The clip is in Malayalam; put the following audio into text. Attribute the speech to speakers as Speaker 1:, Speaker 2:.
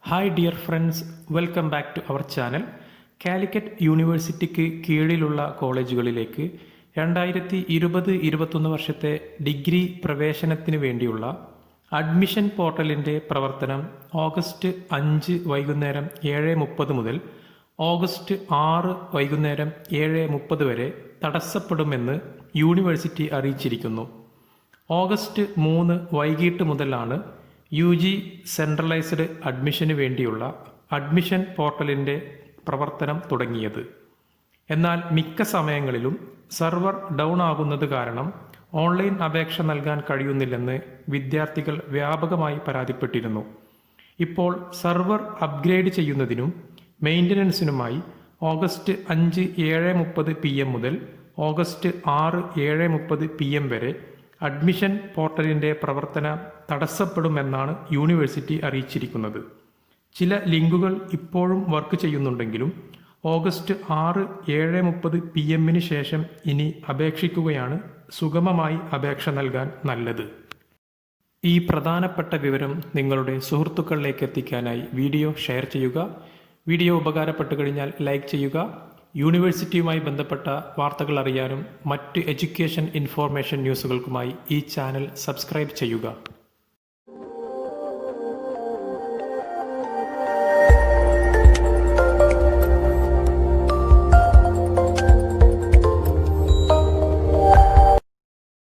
Speaker 1: Hi dear friends, welcome back to our channel. Calicut യൂണിവേഴ്സിറ്റിക്ക് കീഴിലുള്ള കോളേജുകളിലേക്ക് 2020-21 വർഷത്തെ ഡിഗ്രി പ്രവേശനത്തിന് വേണ്ടിയുള്ള അഡ്മിഷൻ പോർട്ടലിൻ്റെ പ്രവർത്തനം ഓഗസ്റ്റ് 5 വൈകുന്നേരം 7:30 മുതൽ ഓഗസ്റ്റ് 6 വൈകുന്നേരം 7:30 വരെ തടസ്സപ്പെടുമെന്ന് യൂണിവേഴ്സിറ്റി അറിയിച്ചിരിക്കുന്നു. ഓഗസ്റ്റ് 3 വൈകിട്ട് മുതലാണ് UG സെൻട്രലൈസ്ഡ് അഡ്മിഷന് വേണ്ടിയുള്ള അഡ്മിഷൻ പോർട്ടലിൻ്റെ പ്രവർത്തനം തുടങ്ങിയത്. എന്നാൽ മിക്ക സമയങ്ങളിലും സെർവർ ഡൗൺ ആകുന്നത് കാരണം ഓൺലൈൻ അപേക്ഷ നൽകാൻ കഴിയുന്നില്ലെന്ന് വിദ്യാർത്ഥികൾ വ്യാപകമായി പരാതിപ്പെട്ടിരുന്നു. ഇപ്പോൾ സെർവർ അപ്ഗ്രേഡ് ചെയ്യുന്നതിനും മെയിൻ്റനൻസിനുമായി ഓഗസ്റ്റ് 5 7:30 PM മുതൽ ഓഗസ്റ്റ് 6 7:30 PM വരെ അഡ്മിഷൻ പോർട്ടലിൻ്റെ പ്രവർത്തനം തടസ്സപ്പെടുമെന്നാണ് യൂണിവേഴ്സിറ്റി അറിയിച്ചിരിക്കുന്നത്. ചില ലിങ്കുകൾ ഇപ്പോഴും വർക്ക് ചെയ്യുന്നുണ്ടെങ്കിലും ഓഗസ്റ്റ് 6 7:30 PM ശേഷം ഇനി അപേക്ഷിക്കുകയാണ് സുഗമമായി അപേക്ഷ നൽകാൻ നല്ലത്. ഈ പ്രധാനപ്പെട്ട വിവരം നിങ്ങളുടെ സുഹൃത്തുക്കളിലേക്ക് എത്തിക്കാനായി വീഡിയോ ഷെയർ ചെയ്യുക. വീഡിയോ ഉപകാരപ്പെട്ടു കഴിഞ്ഞാൽ ലൈക്ക് ചെയ്യുക. യൂണിവേഴ്സിറ്റിയുമായി ബന്ധപ്പെട്ട വാർത്തകൾ അറിയാനും മറ്റ് എഡ്യൂക്കേഷൻ ഇൻഫോർമേഷൻ ന്യൂസുകൾക്കുമായി ഈ ചാനൽ സബ്സ്ക്രൈബ് ചെയ്യുക.